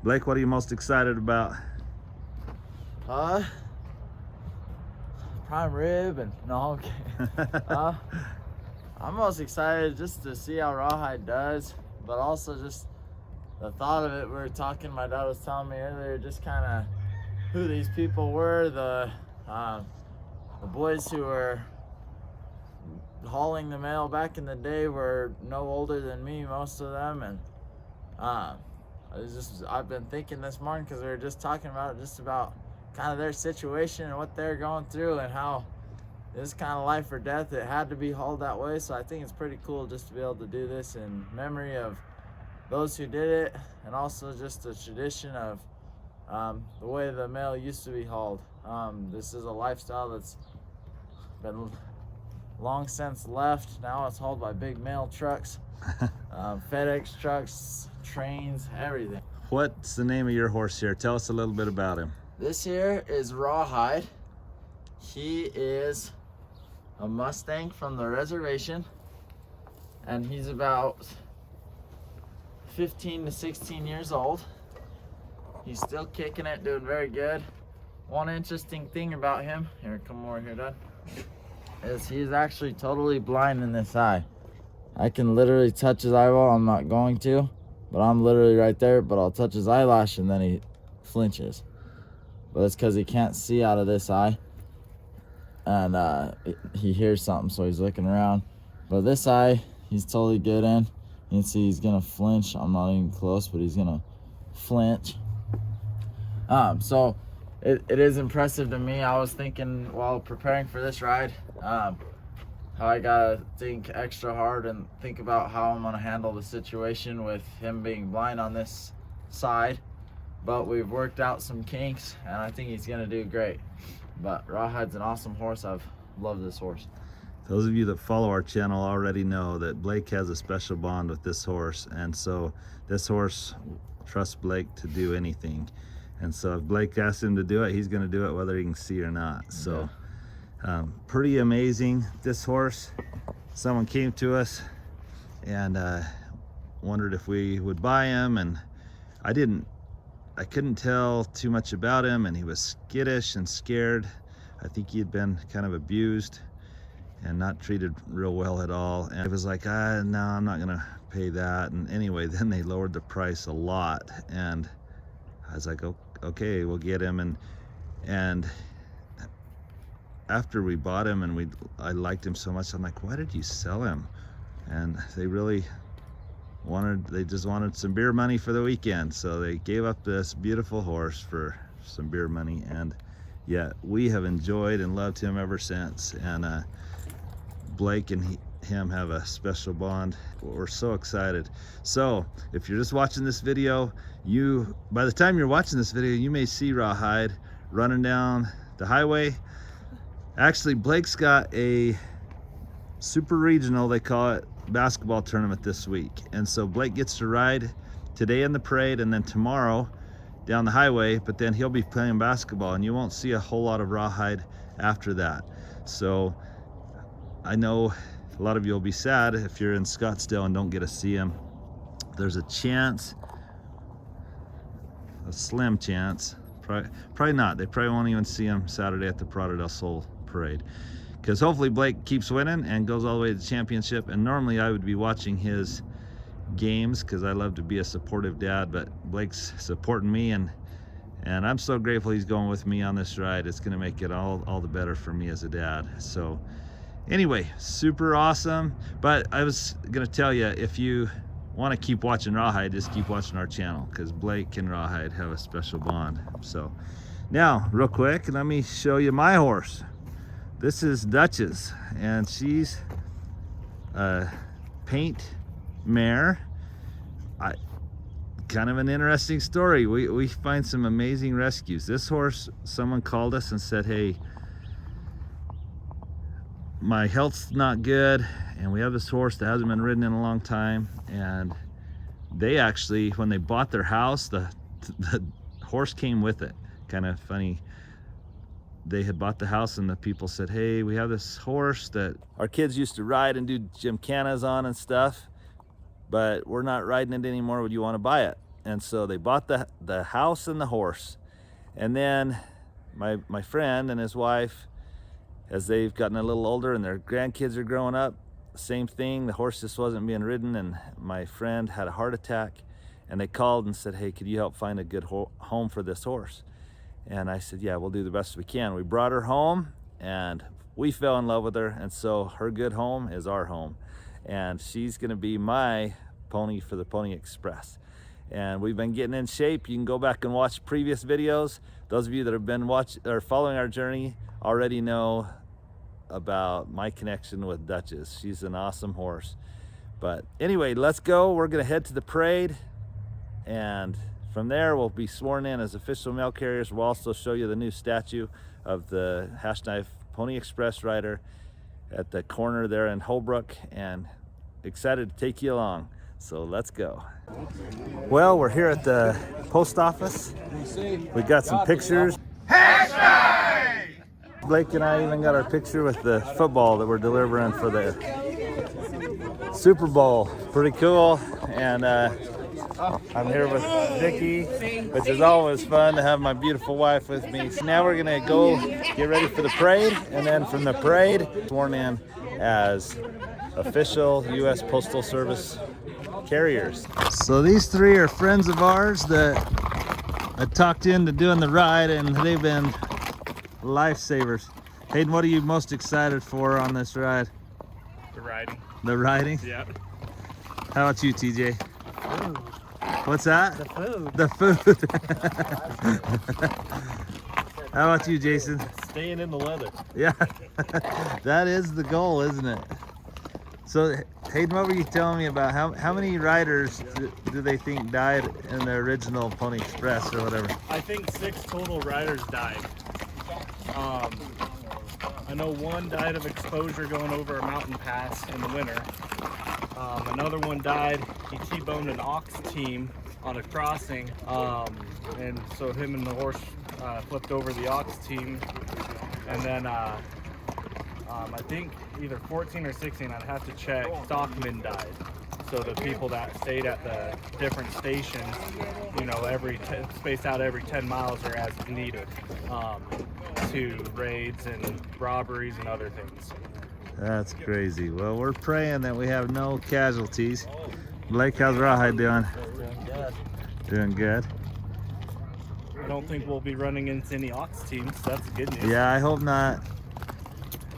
Blake, what are you most excited about? Prime rib and no, I'm kidding. I'm most excited just to see how Rawhide does, but also just the thought of it. We were talking, my dad was telling me earlier, just kind of who these people were, the boys who were hauling the mail back in the day were no older than me, most of them, and I've been thinking this morning because we were just talking about it, just about kind of their situation and what they're going through and how this kind of life or death, it had to be hauled that way. So I think it's pretty cool just to be able to do this in memory of those who did it, and also just the tradition of the way the mail used to be hauled. This is a lifestyle that's been long since left. Now it's hauled by big mail trucks, FedEx trucks, trains, everything. What's the name of your horse here? Tell us a little bit about him. This here is Rawhide. He is a Mustang from the reservation, and he's about 15 to 16 years old. He's still kicking it, doing very good. One interesting thing about him, here, come over here, Dad, is he's actually totally blind in this eye. I can literally touch his eyeball. I'm not going to, but I'm literally right there, but I'll touch his eyelash and then he flinches. But it's because he can't see out of this eye, and he hears something, so he's looking around. But this eye, he's totally good in. You can see he's gonna flinch. I'm not even close, but he's gonna flinch. So it is impressive to me. I was thinking while preparing for this ride, how I gotta think extra hard and think about how I'm gonna handle the situation with him being blind on this side. But we've worked out some kinks, and I think he's gonna do great. But Rawhide's an awesome horse. I've loved this horse. Those of you that follow our channel already know that Blake has a special bond with this horse, and so this horse trusts Blake to do anything. And so if Blake asks him to do it, he's gonna do it whether he can see or not. So pretty amazing. This horse, someone came to us and wondered if we would buy him, and I couldn't tell too much about him, and he was skittish and scared. I think he had been kind of abused and not treated real well at all. And it was like, no, I'm not gonna pay that. And anyway, then they lowered the price a lot, and I was like, okay, we'll get him. And after we bought him and I liked him so much, I'm like, why did you sell him? And they really just wanted some beer money for the weekend, so they gave up this beautiful horse for some beer money. And yet we have enjoyed and loved him ever since. And Blake and him have a special bond. We're so excited. So if you're just watching this video, by the time you're watching this video, you may see Rawhide running down the highway. Actually, Blake's got a super regional, they call it, basketball tournament this week, and so Blake gets to ride today in the parade and then tomorrow down the highway, but then he'll be playing basketball, and you won't see a whole lot of Rawhide after that. So I know a lot of you will be sad if you're in Scottsdale and don't get to see him. There's a chance, a slim chance, probably not, they probably won't even see him Saturday at the Prado del Sol parade, because hopefully Blake keeps winning and goes all the way to the championship. And normally I would be watching his games because I love to be a supportive dad, but Blake's supporting me, and I'm so grateful he's going with me on this ride. It's going to make it all the better for me as a dad. So anyway, super awesome. But I was going to tell you, if you want to keep watching Rawhide, just keep watching our channel, because Blake and Rawhide have a special bond. So now, real quick, let me show you my horse. This is Duchess, and she's a paint mare. Kind of an interesting story. We find some amazing rescues. This horse, someone called us and said, hey, my health's not good, and we have this horse that hasn't been ridden in a long time. And they actually, when they bought their house, the horse came with it. Kind of funny. They had bought the house, and the people said, hey, we have this horse that our kids used to ride and do gymkhanas on and stuff, but we're not riding it anymore. Would you want to buy it? And so they bought the house and the horse. And then my friend and his wife, as they've gotten a little older and their grandkids are growing up, same thing, the horse just wasn't being ridden, and my friend had a heart attack, and they called and said, hey, could you help find a good home for this horse? And I said, yeah, we'll do the best we can. We brought her home and we fell in love with her, and so her good home is our home, and she's gonna be my pony for the Pony Express. And we've been getting in shape. You can go back and watch previous videos. Those of you that have been following our journey already know about my connection with Duchess. She's an awesome horse. But anyway, let's go. We're gonna head to the parade, and from there we'll be sworn in as official mail carriers. We'll also show you the new statue of the Hashknife Pony Express Rider at the corner there in Holbrook, and excited to take you along. So let's go. Well, we're here at the post office. We got some pictures. Blake and I even got our picture with the football that we're delivering for the Super Bowl. Pretty cool. And I'm here with Vicky, which is always fun to have my beautiful wife with me. So now we're gonna go get ready for the parade, and then from the parade, sworn in as official U.S. Postal Service carriers. So these three are friends of ours that I talked into doing the ride, and they've been lifesavers. Hayden, what are you most excited for on this ride? The riding. The riding? Yeah. How about you, TJ? Food. What's that? The food. The food. How about you, Jason? Staying in the leather. Yeah, that is the goal, isn't it? So, Hayden, what were you telling me about how many riders do they think died in the original Pony Express or whatever? I think 6 total riders died. I know one died of exposure going over a mountain pass in the winter. Another one died. He T-boned an ox team on a crossing, and so him and the horse flipped over the ox team. And then I think either 14 or 16, I'd have to check, stockmen died. So the people that stayed at the different stations, you know, spaced out every 10 miles or as needed, to raids and robberies and other things. That's crazy. Well, we're praying that we have no casualties. Blake, how's Rawhide doing? Doing good. Doing good. I don't think we'll be running into any ox teams. So that's good news. Yeah, I hope not.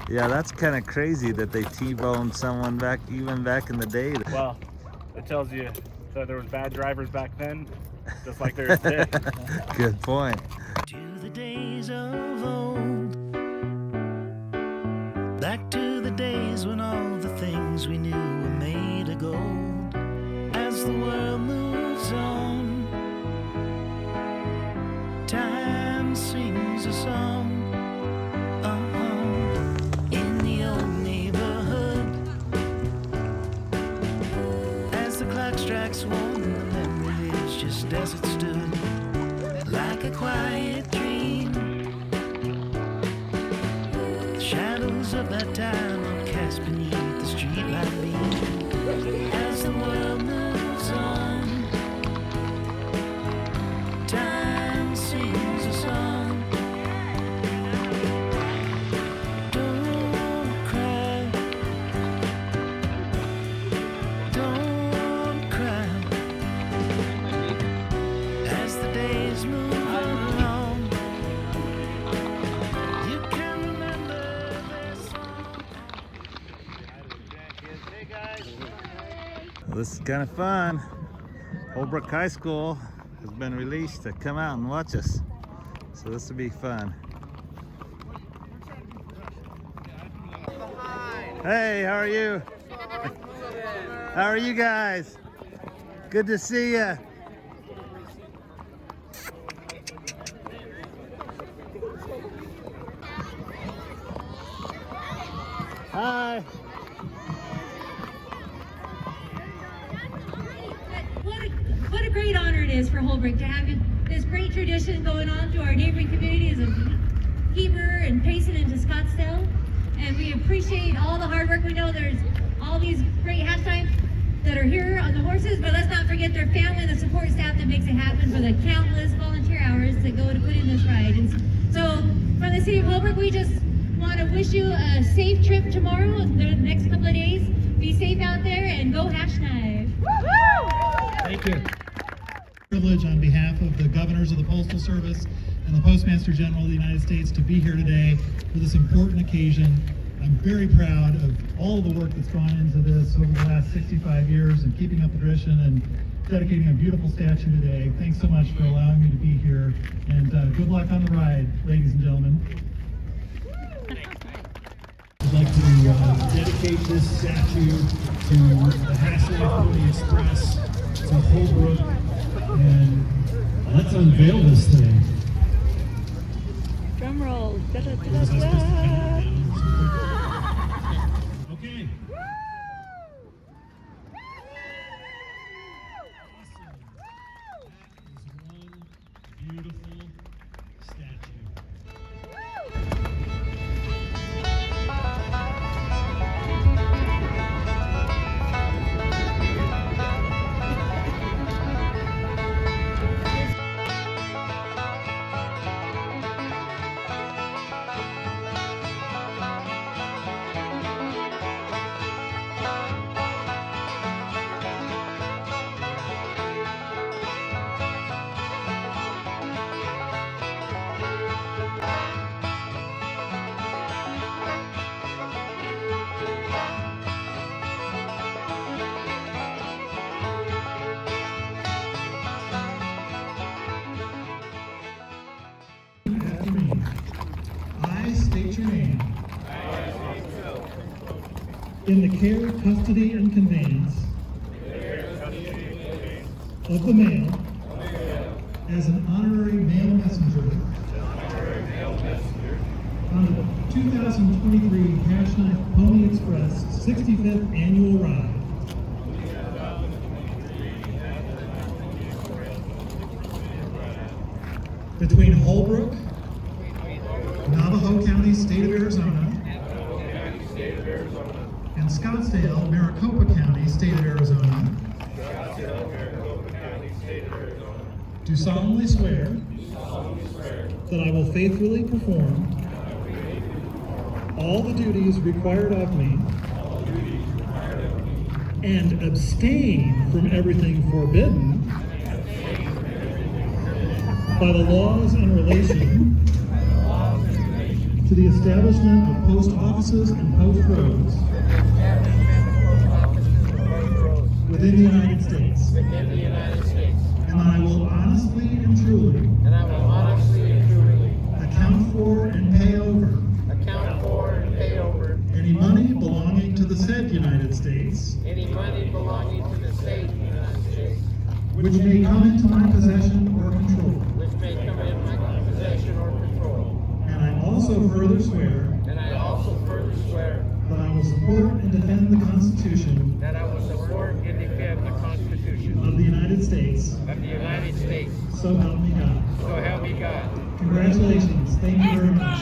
Yeah, that's kind of crazy that they T-boned someone even back in the day. Well, it tells you that there was bad drivers back then, just like there is today. Good point. To the days of old, back to the days when all the things we knew were made of gold. As the world moves on, time sings a song. In the old neighborhood, as the clock strikes 1, the memory lives just as it stood, like a quiet dream. The shadows of that time are cast beneath the streetlight beam. As the world moves on, time sings a song. Don't cry, don't cry. As the days move along, you can remember this song. Hey guys. This is kind of fun. Holbrook High School has been released to come out and watch us. So this will be fun. Hey, how are you? How are you guys? Good to see you. Hi. What a great honor it is for Holbrook to have this great tradition going on to our neighboring communities of Heber and Payson and to Scottsdale. And we appreciate all the hard work. We know there's all these great Hashknife that are here on the horses, but let's not forget their family and the support staff that makes it happen for the countless volunteer hours that go to put in this ride. And so from the city of Holbrook, we just want to wish you a safe trip tomorrow and the next couple of days. Be safe out there and go Hashknife. Thank you. Privilege on behalf of the governors of the Postal Service and the Postmaster General of the United States to be here today for this important occasion. I'm very proud of all the work that's gone into this over the last 65 years and keeping up the tradition and dedicating a beautiful statue today. Thanks so much for allowing me to be here, and good luck on the ride, ladies and gentlemen. I'd like to dedicate this statue to the Hashknife Pony Express, to Holbrook, and let's unveil this thing. Drum roll. Da, da, da, Is I supposed to da. count it down? Okay. Awesome. That is one beautiful statue. I state your name. In the care, custody, and conveyance of the mail as an honorary mail messenger on the 2023 Hashknife Pony Express 65th Annual Ride. Between Holbrook, Navajo County, State of Arizona, and Scottsdale, Maricopa County, State of Arizona, do solemnly swear that I will faithfully perform all the duties required of me and abstain from everything forbidden by the laws in relation to the establishment of post offices and post roads within the United States. And I will honestly and truly account for and pay over any money belonging to the said United States which may come into my possession or control. And I also further swear that I will support and defend the Constitution of the United States. So help me God. Congratulations. Thank you very much.